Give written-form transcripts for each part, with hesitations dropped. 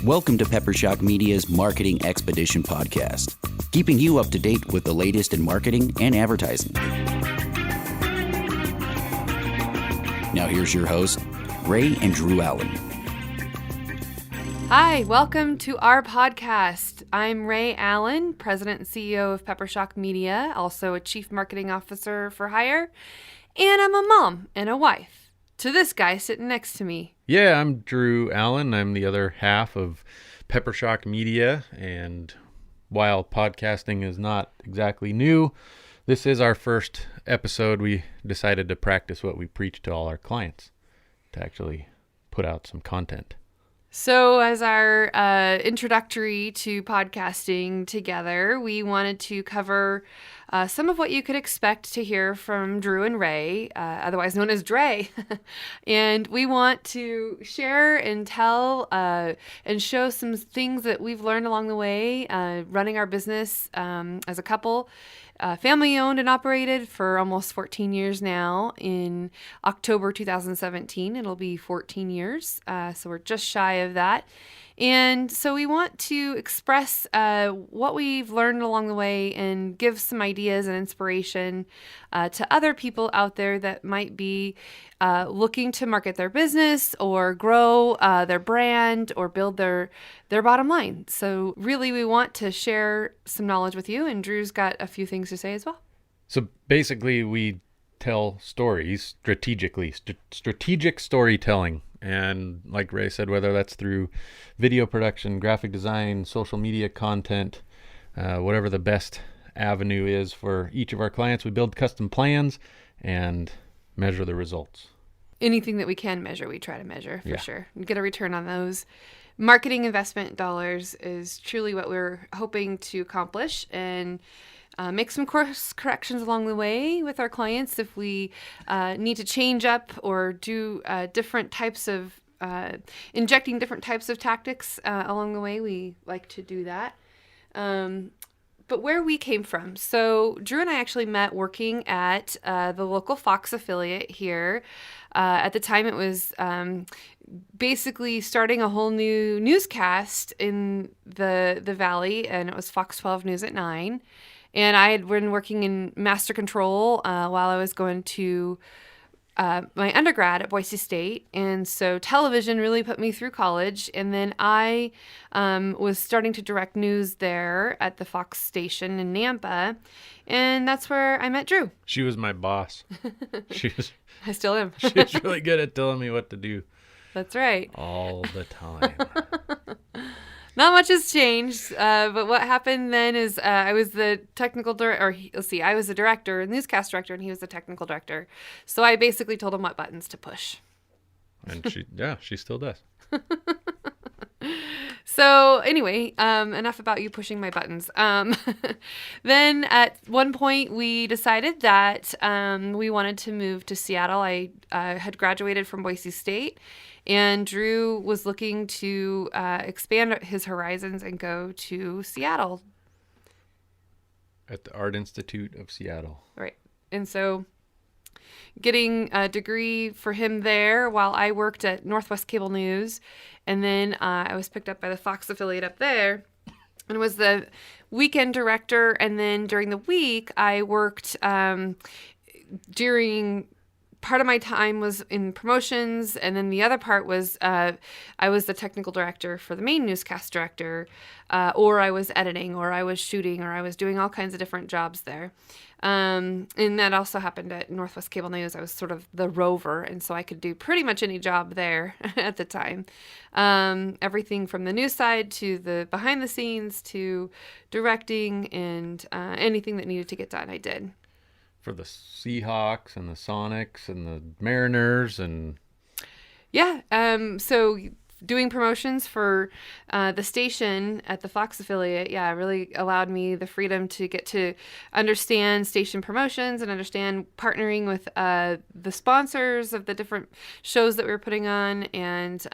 Welcome to Peppershock Media's Marketing Expedition podcast, keeping you up to date with the latest in marketing and advertising. Now here's your host, Ray and Drew Allen. Hi, welcome to our podcast. I'm Ray Allen, President and CEO of Peppershock Media, also a Chief Marketing Officer for hire, and I'm a mom and a wife to this guy sitting next to me. Yeah, I'm Drew Allen. I'm the other half of Peppershock Media, and while podcasting is not exactly new, this is our first episode. We decided to practice what we preach to all our clients, to actually put out some content. So as our introductory to podcasting together, we wanted to cover some of what you could expect to hear from Drew and Ray, otherwise known as Dre. And we want to share and tell and show some things that we've learned along the way running our business as a couple. Family owned and operated for almost 14 years now. In October 2017, it'll be 14 years. So we're just shy of that. And so we want to express what we've learned along the way and give some ideas and inspiration to other people out there that might be looking to market their business or grow their brand or build their bottom line. So really, we want to share some knowledge with you, and Drew's got a few things to say as well. So basically, we tell stories strategically, strategic storytelling. And like Ray said, whether that's through video production, graphic design, social media content, whatever the best avenue is for each of our clients, we build custom plans and measure the results. Anything that we can measure, we try to measure for sure. Get a return on those. Marketing investment dollars is truly what we're hoping to accomplish, and make some course corrections along the way with our clients if we need to change up or do different types of injecting different types of tactics along the way. We like to do that. But where we came from. So Drew and I actually met working at the local Fox affiliate here. At the time, it was basically starting a whole new newscast in the Valley, and it was Fox 12 News at 9. And I had been working in master control while I was going to my undergrad at Boise State. And so television really put me through college. And then I was starting to direct news there at the Fox station in Nampa. And that's where I met Drew. She was my boss. I still am. She was really good at telling me what to do. That's right. All the time. Not much has changed, but what happened then is I was the technical director, I was the director, newscast director, and he was the technical director. So I basically told him what buttons to push. And she still does. So anyway, enough about you pushing my buttons. Then at one point we decided that we wanted to move to Seattle. I had graduated from Boise State, and Drew was looking to expand his horizons and go to Seattle. At the Art Institute of Seattle. Right. And so getting a degree for him there while I worked at Northwest Cable News. And then I was picked up by the Fox affiliate up there and was the weekend director. And then during the week, I worked during part of my time was in promotions, and then the other part was I was the technical director for the main newscast director, or I was editing, or I was shooting, or I was doing all kinds of different jobs there. And that also happened at Northwest Cable News. I was sort of the rover, and so I could do pretty much any job there at the time. Everything from the news side to the behind the scenes to directing and anything that needed to get done, I did. For the Seahawks and the Sonics and the Mariners and... Yeah, so doing promotions for the station at the Fox affiliate, really allowed me the freedom to get to understand station promotions and understand partnering with the sponsors of the different shows that we were putting on, and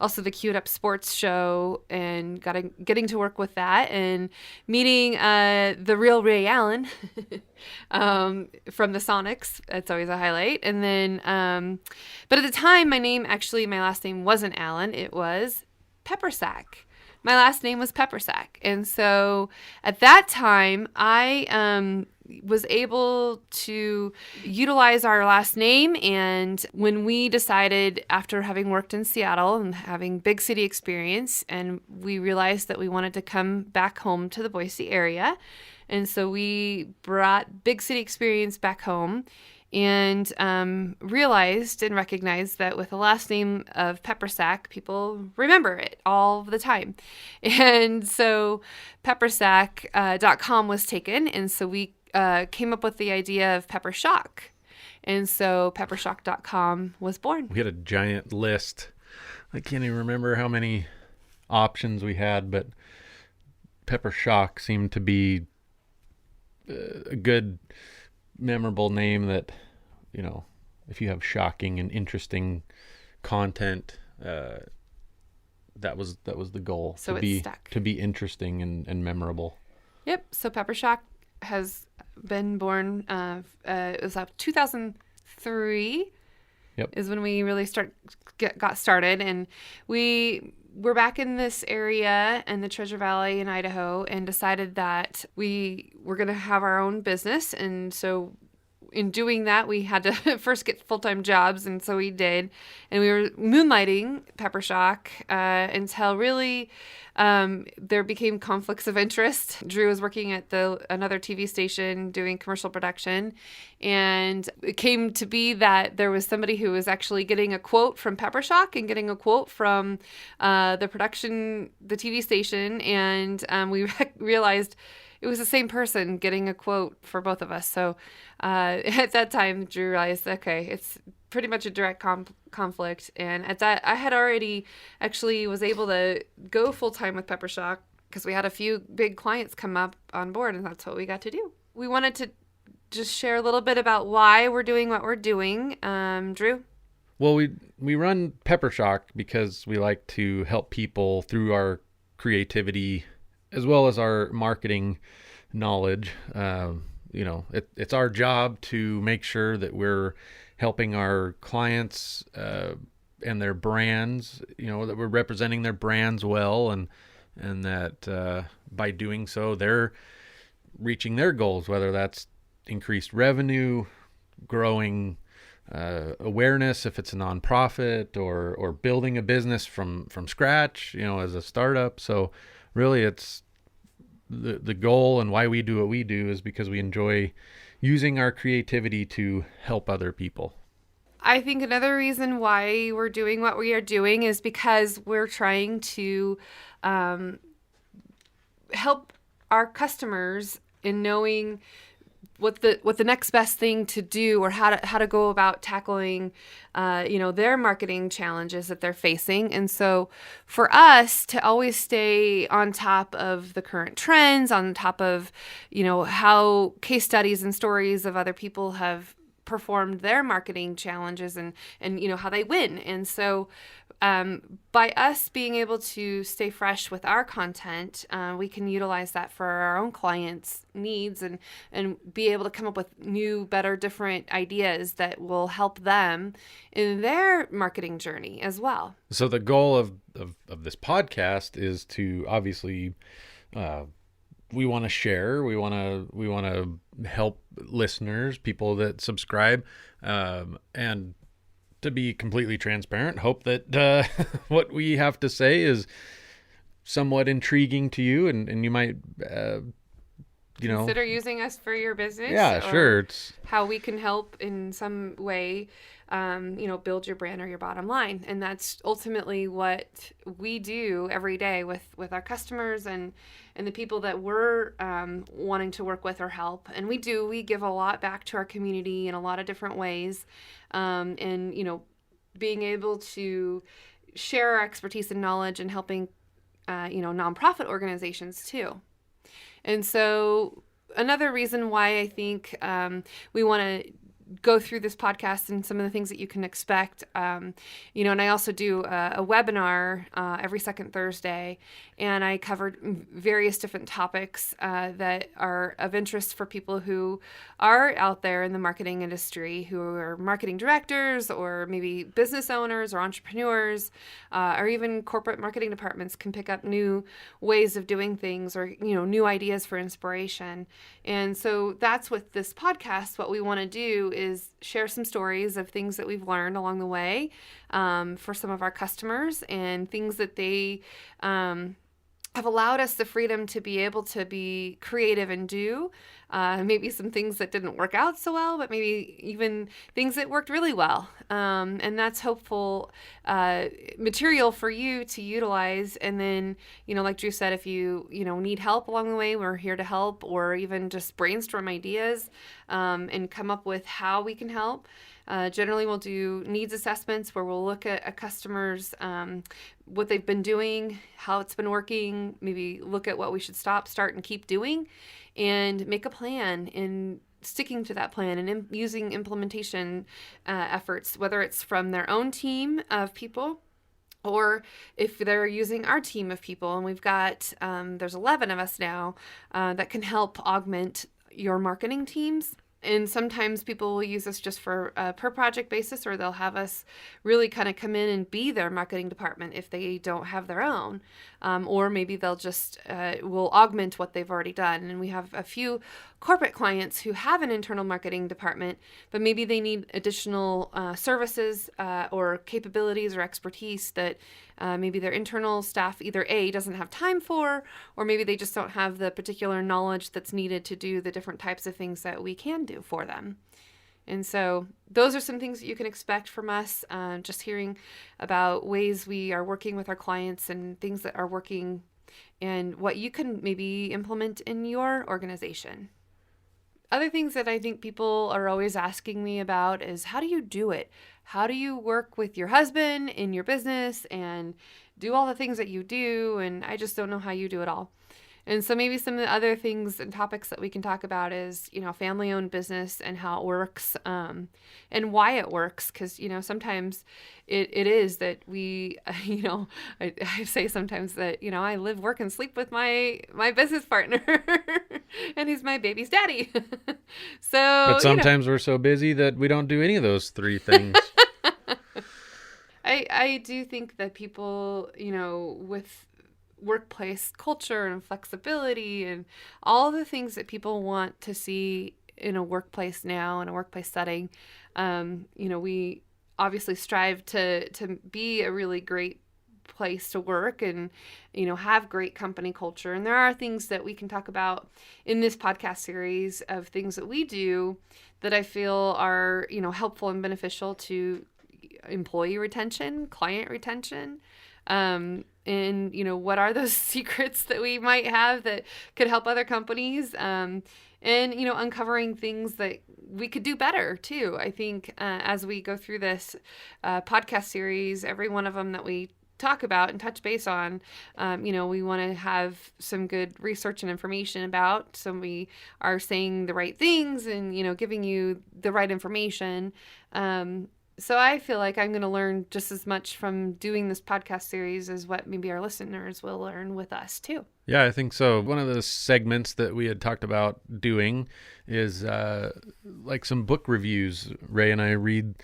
also the Queued Up Sports show, and getting to work with that and meeting the real Ray Allen from the Sonics. That's always a highlight. And then, but at the time, my last name wasn't Allen. It was Peppersack. My last name was Peppersack. And so at that time, I was able to utilize our last name. And when we decided, after having worked in Seattle and having big city experience, and we realized that we wanted to come back home to the Boise area. And so we brought big city experience back home and realized and recognized that with the last name of Peppersack, people remember it all the time. And so Peppersack.com was taken, and so we came up with the idea of Peppershock. And so Peppershock.com was born. We had a giant list. I can't even remember how many options we had, but Peppershock seemed to be a good, memorable name that, you know, if you have shocking and interesting content, that was the goal. So to it's stuck. To be interesting and memorable. Yep. So Peppershock has been born. It was 2003. Yep. Is when we really got started, and we were back in this area in the Treasure Valley in Idaho, and decided that we were going to have our own business. And so in doing that, we had to first get full-time jobs, and so we did. And we were moonlighting Peppershock until really there became conflicts of interest. Drew was working at another TV station doing commercial production, and it came to be that there was somebody who was actually getting a quote from Peppershock and getting a quote from the TV station, and we realized it was the same person getting a quote for both of us. So at that time, Drew realized, okay, it's pretty much a direct conflict. And at that, I had already actually was able to go full-time with Peppershock because we had a few big clients come up on board, and that's what we got to do. We wanted to just share a little bit about why we're doing what we're doing. Drew? Well, we run Peppershock because we like to help people through our creativity as well as our marketing knowledge. It's our job to make sure that we're helping our clients and their brands, that we're representing their brands well, and that by doing so, they're reaching their goals, whether that's increased revenue, growing awareness if it's a nonprofit, or building a business from scratch, as a startup. So really, it's the goal, and why we do what we do is because we enjoy using our creativity to help other people. I think another reason why we're doing what we are doing is because we're trying to help our customers in knowing what the next best thing to do, or how to go about tackling their marketing challenges that they're facing. And so for us to always stay on top of the current trends, on top of how case studies and stories of other people have performed their marketing challenges, and how they win. And so by us being able to stay fresh with our content, we can utilize that for our own clients' needs, and be able to come up with new, better, different ideas that will help them in their marketing journey as well. So the goal of this podcast is to obviously we want to share, we want to help listeners, people that subscribe, and to be completely transparent, hope that what we have to say is somewhat intriguing to you, and you might consider using us for your business. Yeah, sure. It's how we can help in some way, build your brand or your bottom line. And that's ultimately what we do every day with our customers and the people that we're wanting to work with or help. And we give a lot back to our community in a lot of different ways. And being able to share our expertise and knowledge and helping, nonprofit organizations too. And so another reason why I think we want to go through this podcast and some of the things that you can expect. And I also do a webinar every second Thursday, and I covered various different topics that are of interest for people who are out there in the marketing industry, who are marketing directors or maybe business owners or entrepreneurs, or even corporate marketing departments can pick up new ways of doing things, or new ideas for inspiration. And so that's what this podcast, what we want to do is share some stories of things that we've learned along the way for some of our customers, and things that they have allowed us the freedom to be able to be creative and do. Maybe some things that didn't work out so well, but maybe even things that worked really well. And that's hopeful material for you to utilize. And then, like Drew said, if you, need help along the way, we're here to help, or even just brainstorm ideas and come up with how we can help. Generally, we'll do needs assessments where we'll look at a customer's, what they've been doing, how it's been working, maybe look at what we should stop, start, and keep doing, and make a plan and sticking to that plan, and using implementation efforts, whether it's from their own team of people, or if they're using our team of people. And we've got, there's 11 of us now that can help augment your marketing teams. And sometimes people will use us just for a per project basis, or they'll have us really kind of come in and be their marketing department if they don't have their own. Or maybe they'll just, will augment what they've already done. And we have a few corporate clients who have an internal marketing department, but maybe they need additional services or capabilities or expertise that maybe their internal staff either A, doesn't have time for, or maybe they just don't have the particular knowledge that's needed to do the different types of things that we can do for them. And so those are some things that you can expect from us, just hearing about ways we are working with our clients and things that are working, and what you can maybe implement in your organization. Other things that I think people are always asking me about is, how do you do it? How do you work with your husband in your business and do all the things that you do? And I just don't know how you do it all. And so maybe some of the other things and topics that we can talk about is, family-owned business and how it works, and why it works. Because, sometimes it is that we, I say sometimes that, I live, work, and sleep with my business partner and he's my baby's daddy. But sometimes we're so busy that we don't do any of those three things. I do think that people, with workplace culture and flexibility and all the things that people want to see in a workplace now, in a workplace setting, we obviously strive to be a really great place to work and, have great company culture. And there are things that we can talk about in this podcast series of things that we do that I feel are, helpful and beneficial to employee retention, client retention, and what are those secrets that we might have that could help other companies, and uncovering things that we could do better too. I think as we go through this podcast series, every one of them that we talk about and touch base on, we want to have some good research and information about, so we are saying the right things and giving you the right information. So I feel like I'm going to learn just as much from doing this podcast series as what maybe our listeners will learn with us too. Yeah, I think so. One of the segments that we had talked about doing is like some book reviews. Ray and I read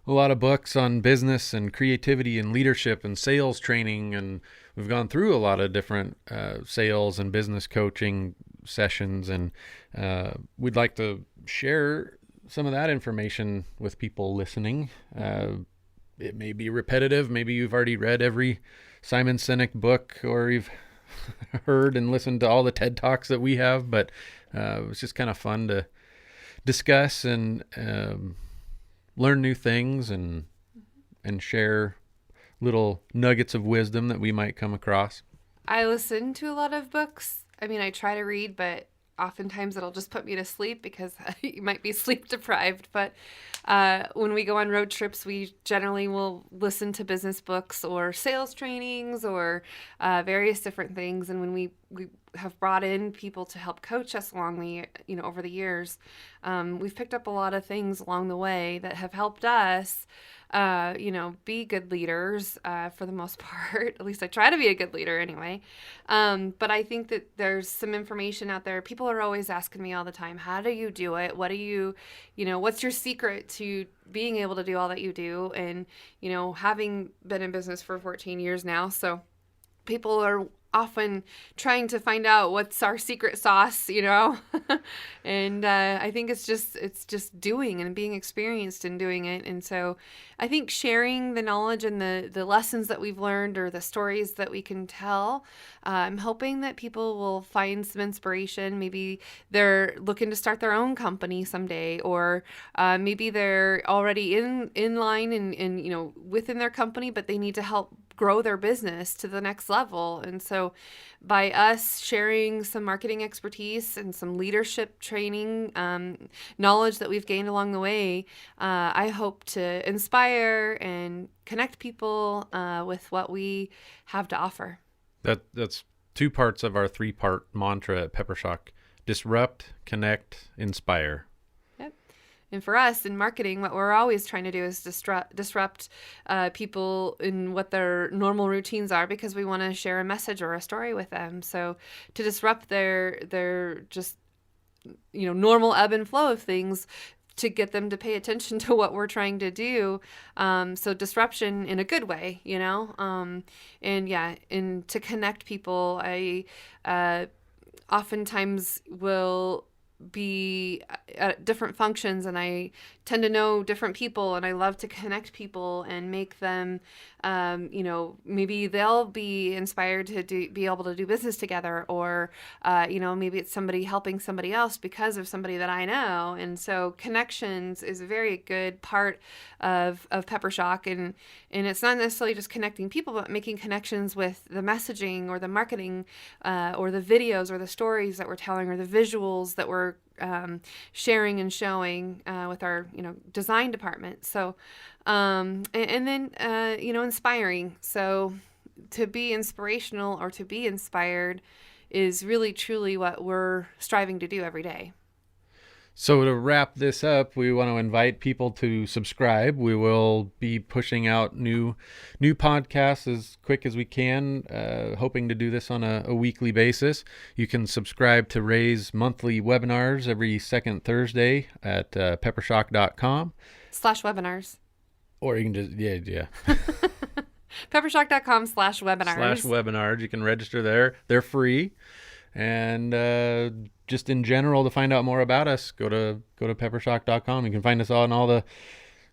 a lot of books on business and creativity and leadership and sales training, and we've gone through a lot of different sales and business coaching sessions, and we'd like to share some of that information with people listening. It may be repetitive. Maybe you've already read every Simon Sinek book, or you've heard and listened to all the TED Talks that we have, but it's just kind of fun to discuss and learn new things and share little nuggets of wisdom that we might come across. I listen to a lot of books. I mean, I try to read, but oftentimes it'll just put me to sleep because you might be sleep deprived. But when we go on road trips, we generally will listen to business books or sales trainings or various different things. And when we have brought in people to help coach us along over the years, we've picked up a lot of things along the way that have helped us be good leaders for the most part. At least I try to be a good leader anyway. But I think that there's some information out there. People are always asking me all the time, how do you do it? What do you, what's your secret to being able to do all that you do? And, having been in business for 14 years now, so people are often trying to find out what's our secret sauce, and I think it's just doing and being experienced in doing it. And so I think sharing the knowledge and the lessons that we've learned or the stories that we can tell, I'm hoping that people will find some inspiration. Maybe they're looking to start their own company someday, or maybe they're already in line and within their company, but they need to help grow their business to the next level. And so by us sharing some marketing expertise and some leadership training, knowledge that we've gained along the way, I hope to inspire and connect people with what we have to offer. That's 2 parts of our 3-part mantra at Peppershock: disrupt, connect, inspire. And for us in marketing, what we're always trying to do is disrupt people in what their normal routines are, because we want to share a message or a story with them. So to disrupt their just normal ebb and flow of things, to get them to pay attention to what we're trying to do. So disruption in a good way, and to connect people. I oftentimes will be at different functions, and I tend to know different people, and I love to connect people and make them, maybe they'll be inspired to be able to do business together, or, maybe it's somebody helping somebody else because of somebody that I know. And so connections is a very good part of Peppershock, and it's not necessarily just connecting people, but making connections with the messaging or the marketing, or the videos or the stories that we're telling, or the visuals that we're sharing and showing with our design department. So and then inspiring. So to be inspirational or to be inspired is really truly what we're striving to do every day. So to wrap this up, we want to invite people to subscribe. We will be pushing out new podcasts as quick as we can, hoping to do this on a weekly basis. You can subscribe to Ray's monthly webinars every second Thursday at peppershock.com. /webinars. Or you can just, yeah. Peppershock.com/webinars. /webinars. You can register there. They're free. And just in general, to find out more about us, go to peppershock.com. You can find us on all the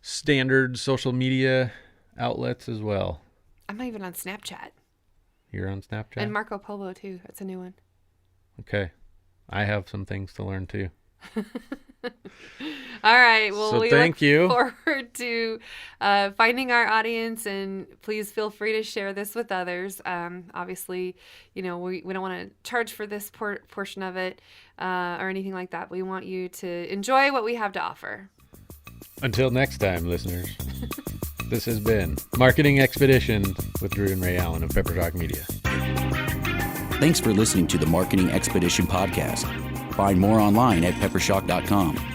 standard social media outlets as well. I'm not even on Snapchat. You're on Snapchat? And Marco Polo, too. That's a new one. Okay. I have some things to learn, too. All right. Well, so we look forward to finding our audience, and please feel free to share this with others. Obviously, we don't want to charge for this portion of it or anything like that. We want you to enjoy what we have to offer. Until next time, listeners, this has been Marketing Expedition with Drew and Ray Allen of Peppershock Media. Thanks for listening to the Marketing Expedition podcast. Find more online at peppershock.com.